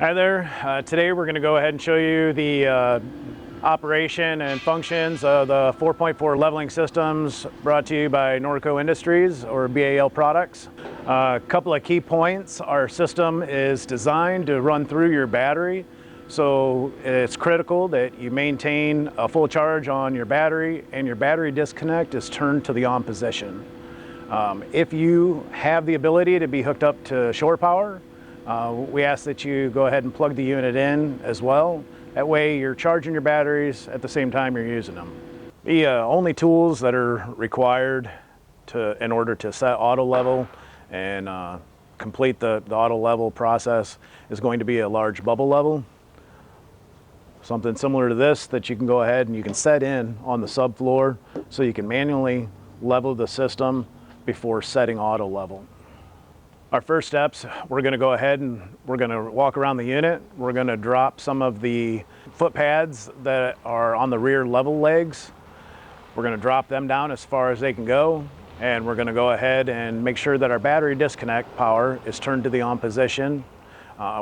Hi there. Today we're going to go ahead and show you the operation and functions of the 4.4 leveling systems brought to you by Norco Industries or BAL products. A couple of key points. Our system is designed to run through your battery, so it's critical that you maintain a full charge on your battery and your battery disconnect is turned to the on position. If you have the ability to be hooked up to shore power, we ask that you go ahead and plug the unit in as well. That way you're charging your batteries at the same time you're using them. The only tools that are required in order to set auto level and complete the auto level process is going to be a large bubble level. Something similar to this that you can go ahead and you can set in on the subfloor so you can manually level the system before setting auto level. Our first steps, we're going to go ahead and we're going to walk around the unit. We're going to drop some of the foot pads that are on the rear level legs. We're going to drop them down as far as they can go, and we're going to go ahead and make sure that our battery disconnect power is turned to the on position.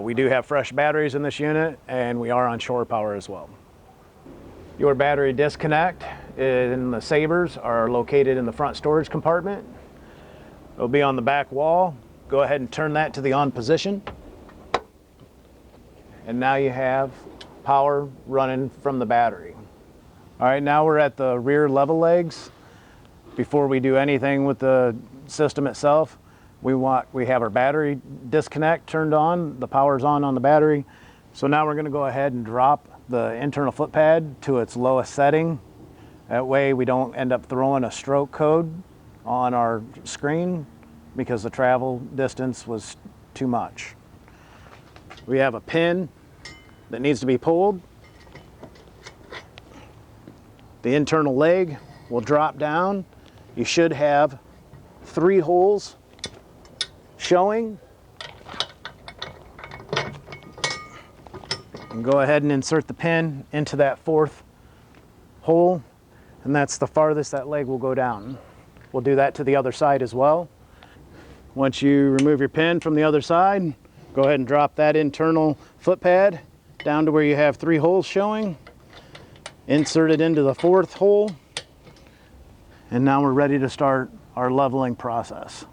We do have fresh batteries in this unit, and we are on shore power as well. Your battery disconnect and the sabers are located in the front storage compartment. It'll be on the back wall. Go ahead and turn that to the on position. And now you have power running from the battery. All right, now we're at the rear level legs. Before we do anything with the system itself, we have our battery disconnect turned on. The power's on the battery. So now we're gonna go ahead and drop the internal foot pad to its lowest setting. That way we don't end up throwing a stroke code on our screen because the travel distance was too much. We have a pin that needs to be pulled. The internal leg will drop down. You should have 3 holes showing. And go ahead and insert the pin into that 4th hole, and that's the farthest that leg will go down. We'll do that to the other side as well. Once you remove your pin from the other side, go ahead and drop that internal foot pad down to where you have 3 holes showing. Insert it into the 4th hole. And now we're ready to start our leveling process.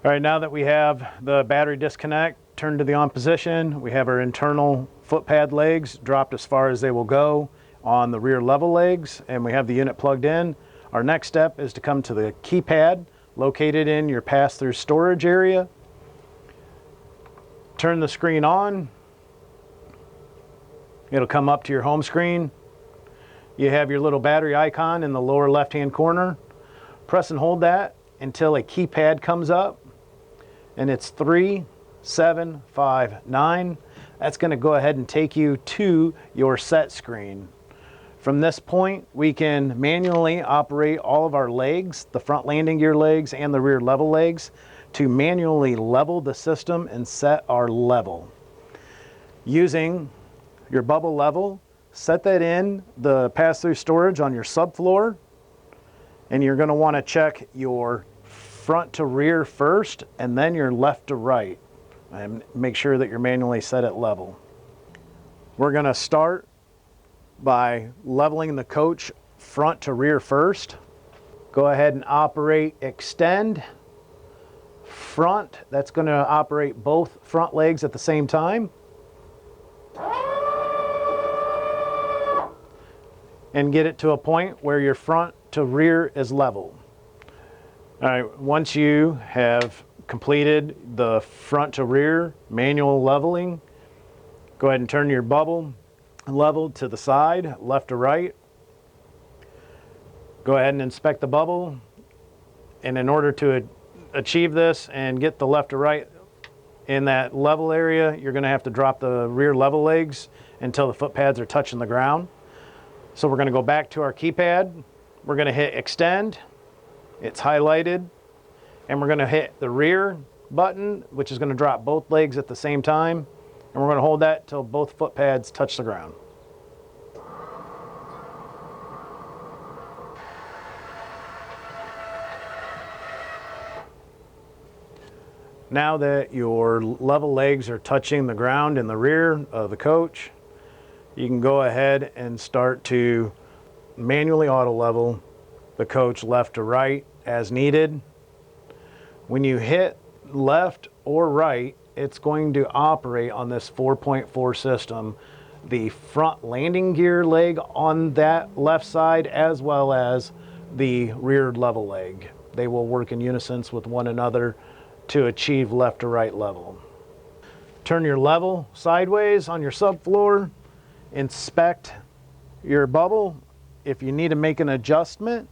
All right, now that we have the battery disconnect turned to the on position, we have our internal foot pad legs dropped as far as they will go on the rear level legs, and we have the unit plugged in. Our next step is to come to the keypad located in your pass-through storage area. Turn the screen on. It'll come up to your home screen. You have your little battery icon in the lower left-hand corner. Press and hold that until a keypad comes up, and it's 3759. That's going to go ahead and take you to your set screen. From this point, we can manually operate all of our legs, the front landing gear legs and the rear level legs, to manually level the system and set our level. Using your bubble level, set that in the pass-through storage on your subfloor, and you're going to want to check your front to rear first and then your left to right, and make sure that you're manually set at level. We're going to start by leveling the coach front to rear first. Go ahead and operate extend front. That's going to operate both front legs at the same time. And get it to a point where your front to rear is level. All right, once you have completed the front to rear manual leveling, go ahead and turn your bubble leveled to the side, left to right. Go ahead and inspect the bubble. And in order to achieve this and get the left to right in that level area, you're going to have to drop the rear level legs until the foot pads are touching the ground. So we're going to go back to our keypad. We're going to hit extend. It's highlighted. And we're going to hit the rear button, which is going to drop both legs at the same time. And we're going to hold that till both foot pads touch the ground. Now that your level legs are touching the ground in the rear of the coach, you can go ahead and start to manually auto level the coach left to right as needed. When you hit left or right, it's going to operate on this 4.4 system, the front landing gear leg on that left side as well as the rear level leg. They will work in unison with one another to achieve left to right level. Turn your level sideways on your subfloor, inspect your bubble. If you need to make an adjustment,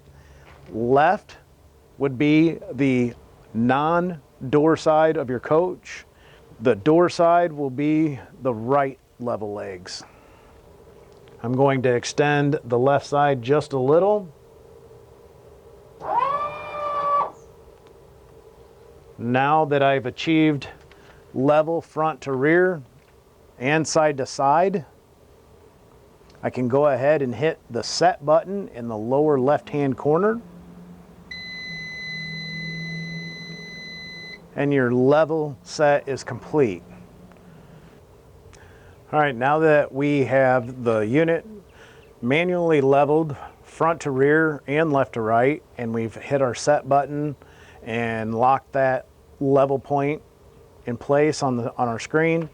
left would be the non-door side of your coach. The door side will be the right level legs. I'm going to extend the left side just a little. Now that I've achieved level front to rear and side to side, I can go ahead and hit the set button in the lower left-hand corner. And your level set is complete. All right, now that we have the unit manually leveled front to rear and left to right, and we've hit our set button and locked that level point in place on our screen,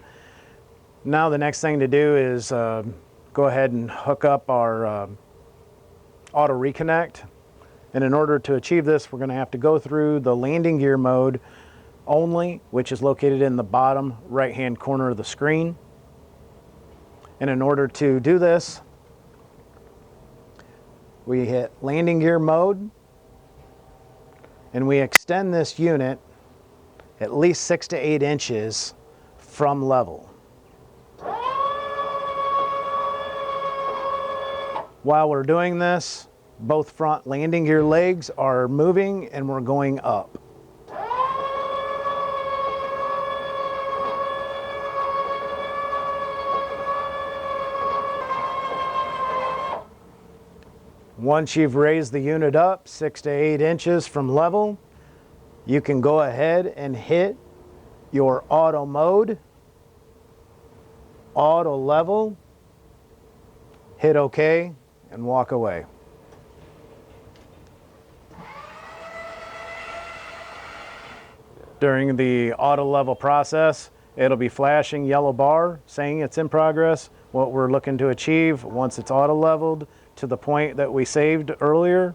now the next thing to do is go ahead and hook up our auto reconnect. And in order to achieve this, we're going to have to go through the landing gear mode only, which is located in the bottom right hand corner of the screen. And in order to do this, we hit landing gear mode and we extend this unit at least 6 to 8 inches from level. While we're doing this, both front landing gear legs are moving and we're going up. Once you've raised the unit up 6 to 8 inches from level, you can go ahead and hit your auto mode, auto level, hit OK, and walk away. During the auto level process, it'll be flashing yellow bar saying it's in progress. What we're looking to achieve once it's auto leveled to the point that we saved earlier,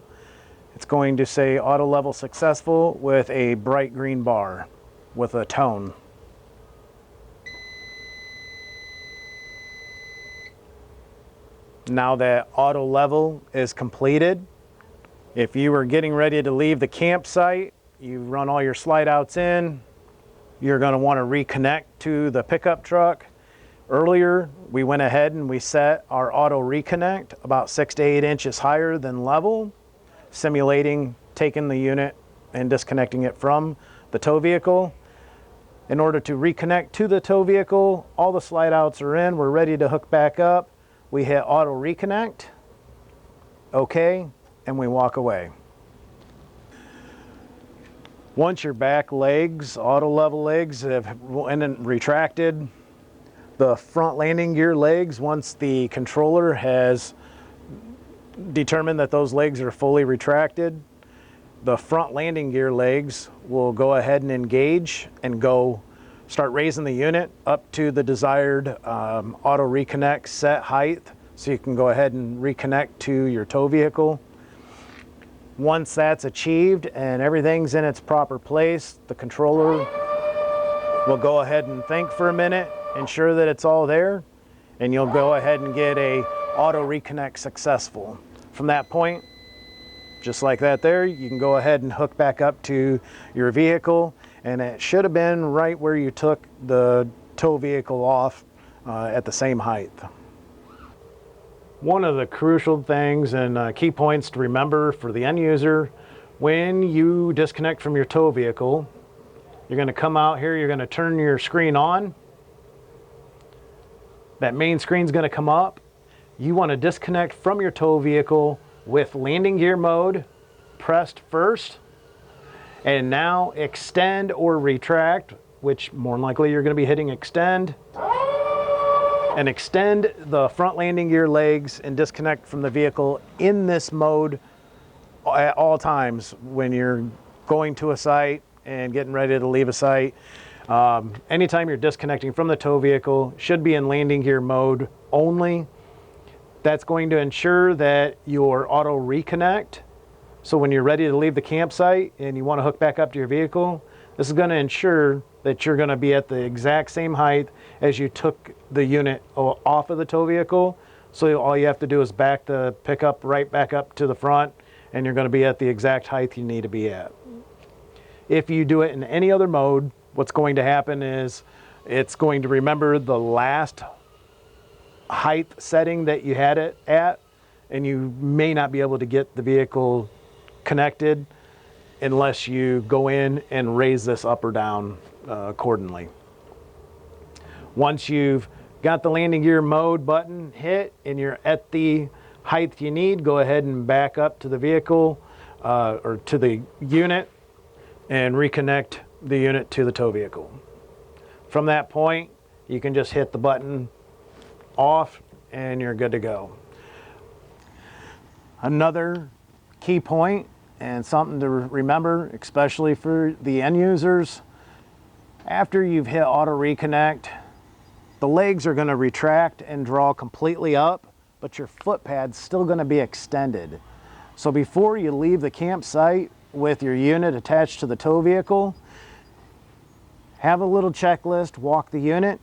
it's going to say auto level successful with a bright green bar with a tone. Now that auto level is completed, if you were getting ready to leave the campsite, you run all your slide outs in, you're going to want to reconnect to the pickup truck. Earlier, we went ahead and we set our auto reconnect about 6 to 8 inches higher than level, simulating taking the unit and disconnecting it from the tow vehicle. In order to reconnect to the tow vehicle, all the slide outs are in, we're ready to hook back up. We hit auto reconnect, OK, and we walk away. Once your back legs, auto level legs, have retracted, the front landing gear legs, once the controller has determined that those legs are fully retracted, the front landing gear legs will go ahead and engage and start raising the unit up to the desired auto reconnect set height, so you can go ahead and reconnect to your tow vehicle. Once that's achieved and everything's in its proper place, the controller will go ahead and think for a minute, ensure that it's all there, and you'll go ahead and get a auto reconnect successful. From that point, just like that there, you can go ahead and hook back up to your vehicle, and it should have been right where you took the tow vehicle off at the same height. One of the crucial things and key points to remember for the end user, when you disconnect from your tow vehicle, you're going to come out here, you're going to turn your screen on. That main screen is going to come up. You want to disconnect from your tow vehicle with landing gear mode pressed first, And now extend or retract, which more than likely you're going to be hitting extend. And extend the front landing gear legs and disconnect from the vehicle in this mode at all times when you're going to a site and getting ready to leave a site. Anytime you're disconnecting from the tow vehicle, should be in landing gear mode only. That's going to ensure that your auto reconnect. So when you're ready to leave the campsite and you want to hook back up to your vehicle, this is going to ensure that you're going to be at the exact same height as you took the unit off of the tow vehicle. So all you have to do is back the pickup right back up to the front, and you're going to be at the exact height you need to be at. If you do it in any other mode, what's going to happen is it's going to remember the last height setting that you had it at, and you may not be able to get the vehicle connected unless you go in and raise this up or down accordingly. Once you've got the landing gear mode button hit and you're at the height you need, go ahead and back up to the vehicle or to the unit and reconnect the unit to the tow vehicle. From that point, you can just hit the button off and you're good to go. Another key point and something to remember, especially for the end users, after you've hit auto reconnect, the legs are going to retract and draw completely up, but your foot pad's still going to be extended. So before you leave the campsite with your unit attached to the tow vehicle, have a little checklist, walk the unit,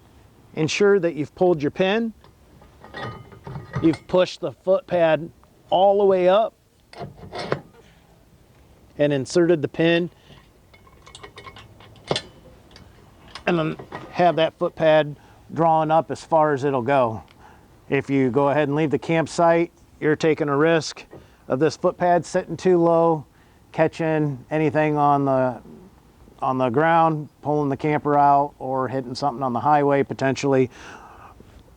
ensure that you've pulled your pin, you've pushed the foot pad all the way up and inserted the pin, and then have that foot pad drawn up as far as it'll go. If you go ahead and leave the campsite, you're taking a risk of this foot pad sitting too low, catching anything on the ground, pulling the camper out, or hitting something on the highway, potentially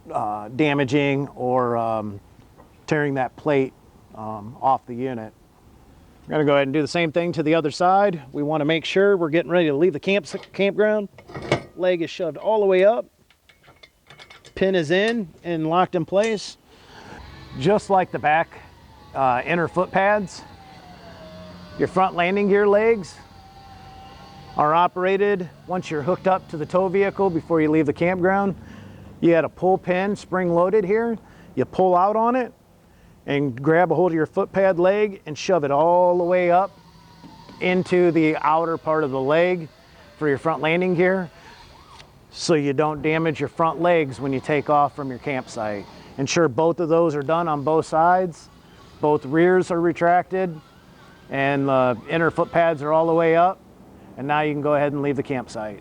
damaging or tearing that plate off the unit. We're going to go ahead and do the same thing to the other side. We want to make sure we're getting ready to leave the campground. Leg is shoved all the way up. Pin is in and locked in place. Just like the back inner foot pads, your front landing gear legs are operated once you're hooked up to the tow vehicle before you leave the campground. You had a pull pin spring loaded here. You pull out on it and grab a hold of your foot pad leg and shove it all the way up into the outer part of the leg for your front landing gear, so you don't damage your front legs when you take off from your campsite. Ensure both of those are done on both sides. Both rears are retracted and the inner foot pads are all the way up, and now you can go ahead and leave the campsite.